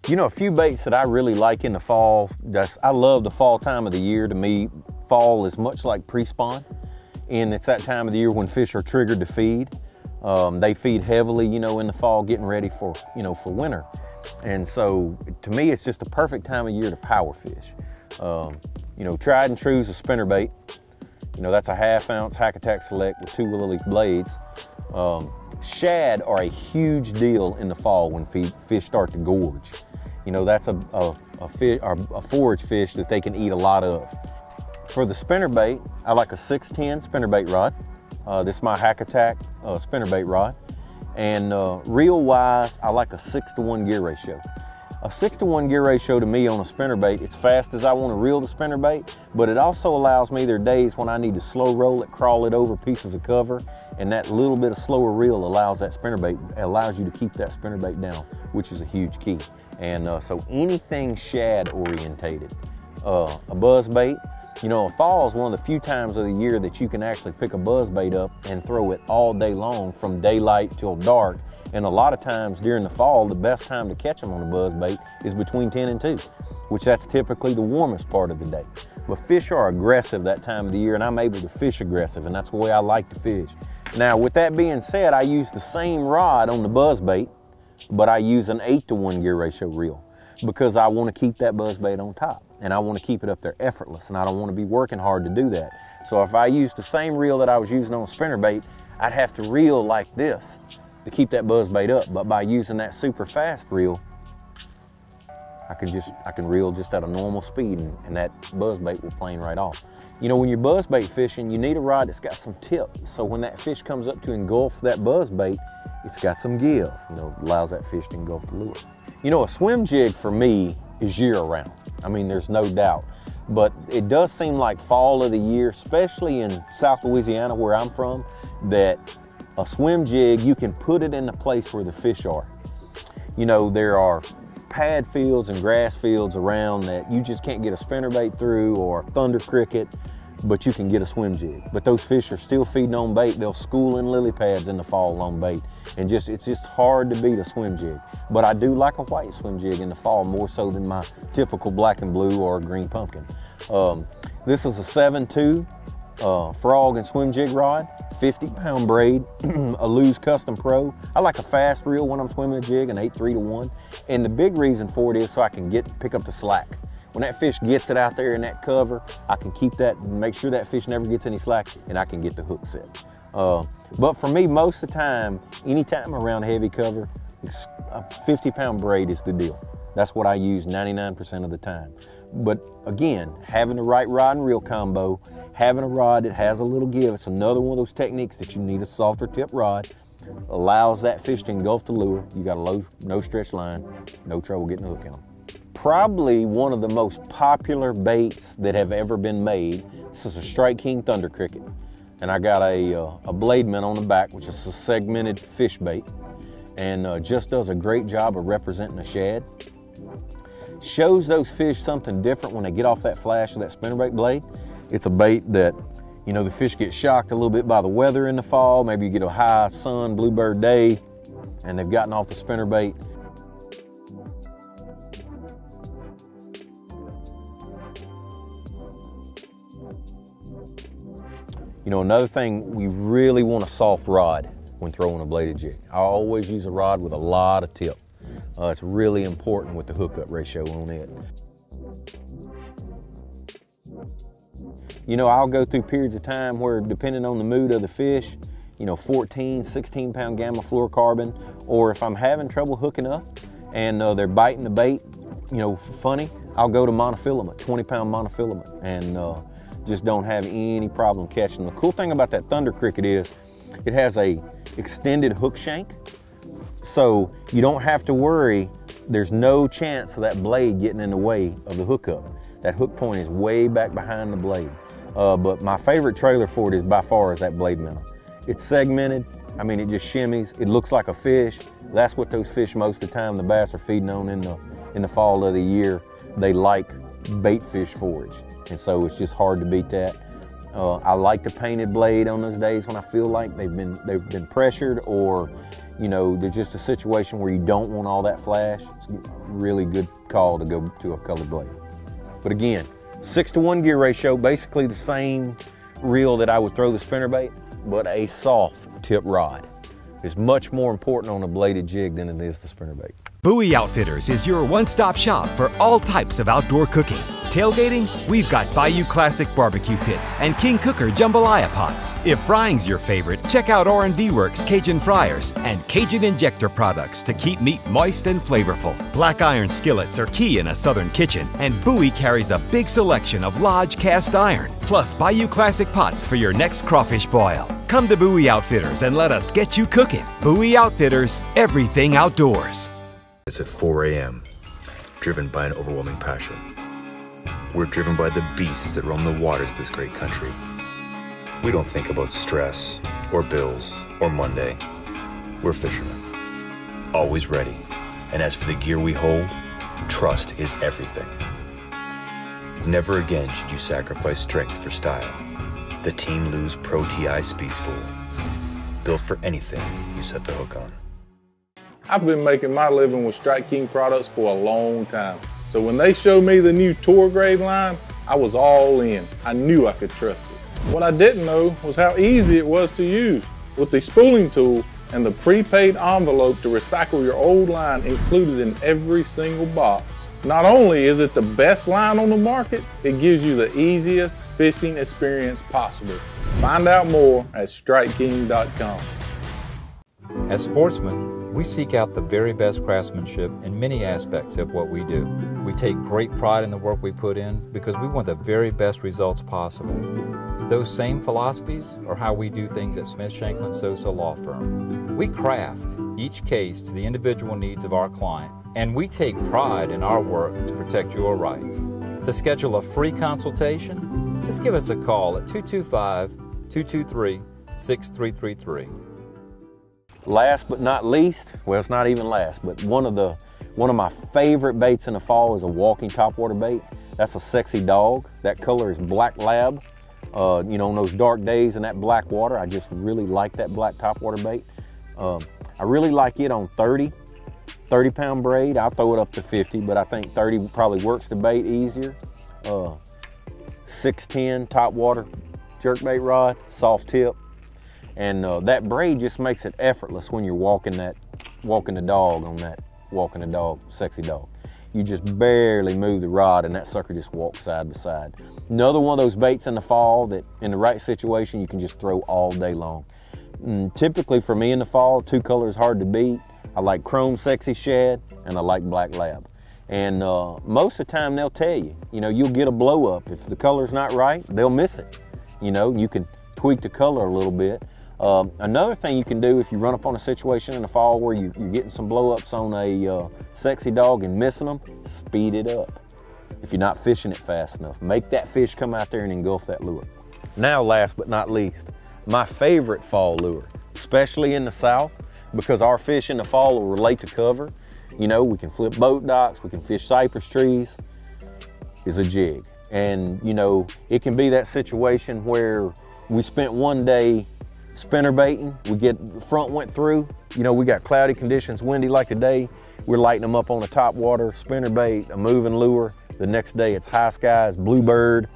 You know, a few baits that I really like in the fall, I love the fall time of the year. To me, fall is much like pre-spawn, and it's that time of the year when fish are triggered to feed. They feed heavily, you know, in the fall, getting ready for, you know, for winter. And so to me, it's just a perfect time of year to power fish. You know, tried and true is a spinnerbait. You know, that's a 1/2 ounce Hack Attack Select with 2 Willow Leaf blades. Shad are a huge deal in the fall when fish start to gorge. You know, that's a forage fish that they can eat a lot of. For the spinnerbait, I like a 610 spinnerbait rod. This is my Hack Attack spinnerbait rod. And reel-wise, I like a 6-to-1 gear ratio. A 6-to-1 gear ratio to me on a spinnerbait, it's fast as I want to reel the spinnerbait, but it also allows me, there are days when I need to slow roll it, crawl it over pieces of cover, and that little bit of slower reel allows you to keep that spinnerbait down, which is a huge key. And so anything shad orientated. A buzz bait, you know, fall is one of the few times of the year that you can actually pick a buzz bait up and throw it all day long from daylight till dark. And a lot of times during the fall, the best time to catch them on a buzz bait is between 10 and 2, which that's typically the warmest part of the day. But fish are aggressive that time of the year, and I'm able to fish aggressive, and that's the way I like to fish. Now, with that being said, I use the same rod on the buzz bait, but I use an 8-to-1 gear ratio reel because I want to keep that buzz bait on top, and I want to keep it up there effortless, and I don't want to be working hard to do that. So if I use the same reel that I was using on a spinnerbait, I'd have to reel like this to keep that buzz bait up. But by using that super fast reel, I can reel just at a normal speed, and that buzz bait will plane right off. You know, when you're buzz bait fishing, you need a rod that's got some tip. So when that fish comes up to engulf that buzz bait, it's got some give, you know, allows that fish to engulf the lure. You know, a swim jig for me is year round. I mean, there's no doubt. But it does seem like fall of the year, especially in South Louisiana where I'm from, that a swim jig, you can put it in the place where the fish are. You know, there are pad fields and grass fields around that you just can't get a spinnerbait through, or thunder cricket, but you can get a swim jig. But those fish are still feeding on bait. They'll school in lily pads in the fall on bait. And it's just hard to beat a swim jig. But I do like a white swim jig in the fall more so than my typical black and blue or green pumpkin. This is a 7.2 frog and swim jig rod, 50-pound braid, a Lew's Custom Pro. I like a fast reel when I'm swimming a jig, an 8-3-to-1. And the big reason for it is so I can pick up the slack. When that fish gets it out there in that cover, I can keep that, make sure that fish never gets any slack, and I can get the hook set. But for me, most of the time, anytime around heavy cover, a 50-pound braid is the deal. That's what I use 99% of the time. But again, having the right rod and reel combo, having a rod that has a little give, it's another one of those techniques that you need a softer tip rod, allows that fish to engulf the lure. You got a no stretch line, no trouble getting the hook on. Probably one of the most popular baits that have ever been made. This is a Strike King Thunder Cricket. And I got a blade mint on the back, which is a segmented fish bait, and just does a great job of representing a shad. Shows those fish something different when they get off that flash of that spinnerbait blade. It's a bait that, you know, the fish get shocked a little bit by the weather in the fall. Maybe you get a high sun, bluebird day, and they've gotten off the spinnerbait. You know, another thing, we really want a soft rod when throwing a bladed jig. I always use a rod with a lot of tip. It's really important with the hookup ratio on it. You know, I'll go through periods of time where, depending on the mood of the fish, you know, 14, 16-pound gamma fluorocarbon, or if I'm having trouble hooking up and they're biting the bait, you know, funny, I'll go to monofilament, 20-pound monofilament, and just don't have any problem catching them. The cool thing about that Thunder Cricket is it has a extended hook shank, so you don't have to worry. There's no chance of that blade getting in the way of the hookup. That hook point is way back behind the blade. But my favorite trailer for it is by far is that blade minnow. It's segmented. I mean, it just shimmies. It looks like a fish. That's what those fish most of the time the bass are feeding on in the fall of the year. They like bait fish forage, and so it's just hard to beat that. I like the painted blade on those days when I feel like they've been pressured, or you know, there's just a situation where you don't want all that flash. It's a really good call to go to a colored blade. But again, 6-to-1 gear ratio, basically the same reel that I would throw the spinnerbait, but a soft tip rod is much more important on a bladed jig than it is the spinnerbait. Bowie Outfitters is your one-stop shop for all types of outdoor cooking. Tailgating? We've got Bayou Classic barbecue pits and King Cooker jambalaya pots. If frying's your favorite, check out R&V Works Cajun fryers and Cajun injector products to keep meat moist and flavorful. Black iron skillets are key in a southern kitchen, and Bowie carries a big selection of Lodge cast iron, plus Bayou Classic pots for your next crawfish boil. Come to Bowie Outfitters and let us get you cooking. Bowie Outfitters, everything outdoors. It's at 4 a.m., driven by an overwhelming passion. We're driven by the beasts that roam the waters of this great country. We don't think about stress, or bills, or Monday. We're fishermen, always ready. And as for the gear we hold, trust is everything. Never again should you sacrifice strength for style. The Team Lose Pro TI Speed Spool. Built for anything you set the hook on. I've been making my living with Strike King products for a long time. So when they showed me the new Tour Grade line, I was all in. I knew I could trust it. What I didn't know was how easy it was to use. With the spooling tool and the prepaid envelope to recycle your old line included in every single box. Not only is it the best line on the market, it gives you the easiest fishing experience possible. Find out more at StrikeKing.com. As sportsmen, we seek out the very best craftsmanship in many aspects of what we do. We take great pride in the work we put in because we want the very best results possible. Those same philosophies are how we do things at Smith Shanklin Sosa Law Firm. We craft each case to the individual needs of our client, and we take pride in our work to protect your rights. To schedule a free consultation, just give us a call at 225-223-6333. Last but not least, well, it's not even last, but one of my favorite baits in the fall is a walking topwater bait. That's a sexy dog. That color is black lab. You know, on those dark days in that black water, I just really like that black topwater bait. I really like it on 30-pound braid. I'll throw it up to 50, but I think 30 probably works the bait easier. 610 topwater jerkbait rod, soft tip. And that braid just makes it effortless when you're walking the dog on that walking the dog, sexy dog. You just barely move the rod and that sucker just walks side by side. Another one of those baits in the fall that in the right situation you can just throw all day long. Typically for me in the fall, two colors hard to beat. I like chrome sexy shad and I like black lab. And most of the time they'll tell you, you'll get a blow up. If the color's not right, they'll miss it. You can tweak the color a little bit. Another thing you can do if you run up on a situation in the fall where you're getting some blow-ups on a sexy dog and missing them, speed it up. If you're not fishing it fast enough, make that fish come out there and engulf that lure. Now, last but not least, my favorite fall lure, especially in the South, because our fish in the fall will relate to cover. We can flip boat docks, we can fish cypress trees, is a jig. And, it can be that situation where we spent one day spinner baiting, the front went through, we got cloudy conditions, windy like today, we're lighting them up on the top water, spinner bait, a moving lure. The next day it's high skies, bluebird,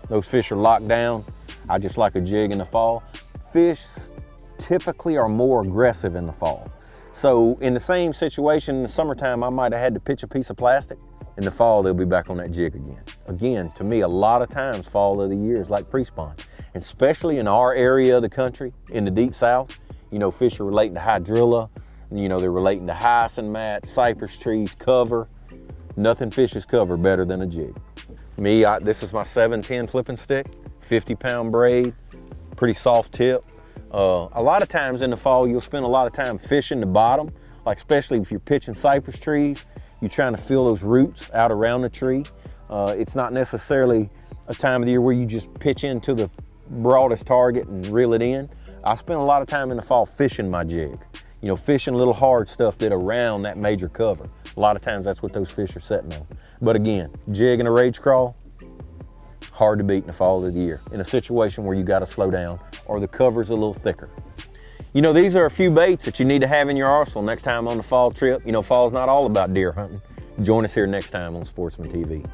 those fish are locked down. I just like a jig in the fall. Fish typically are more aggressive in the fall. So in the same situation in the summertime, I might have had to pitch a piece of plastic. In the fall, they'll be back on that jig again. Again, to me, a lot of times fall of the year is like pre-spawn. Especially in our area of the country, in the deep South, fish are relating to hydrilla, they're relating to hyacinth mat, cypress trees, cover. Nothing fishes cover better than a jig. Me, this is my 710 flipping stick, 50-pound braid, pretty soft tip. A lot of times in the fall, you'll spend a lot of time fishing the bottom, like especially if you're pitching cypress trees, you're trying to feel those roots out around the tree. It's not necessarily a time of the year where you just pitch into the broadest target and reel it in. I spend a lot of time in the fall fishing my jig, fishing little hard stuff that around that major cover. A lot of times that's what those fish are setting on. But again, jig and a rage crawl, hard to beat in the fall of the year in a situation where you got to slow down or the cover's a little thicker. You know, these are a few baits that you need to have in your arsenal next time on the fall trip. You know, fall's not all about deer hunting. Join us here next time on Sportsman TV.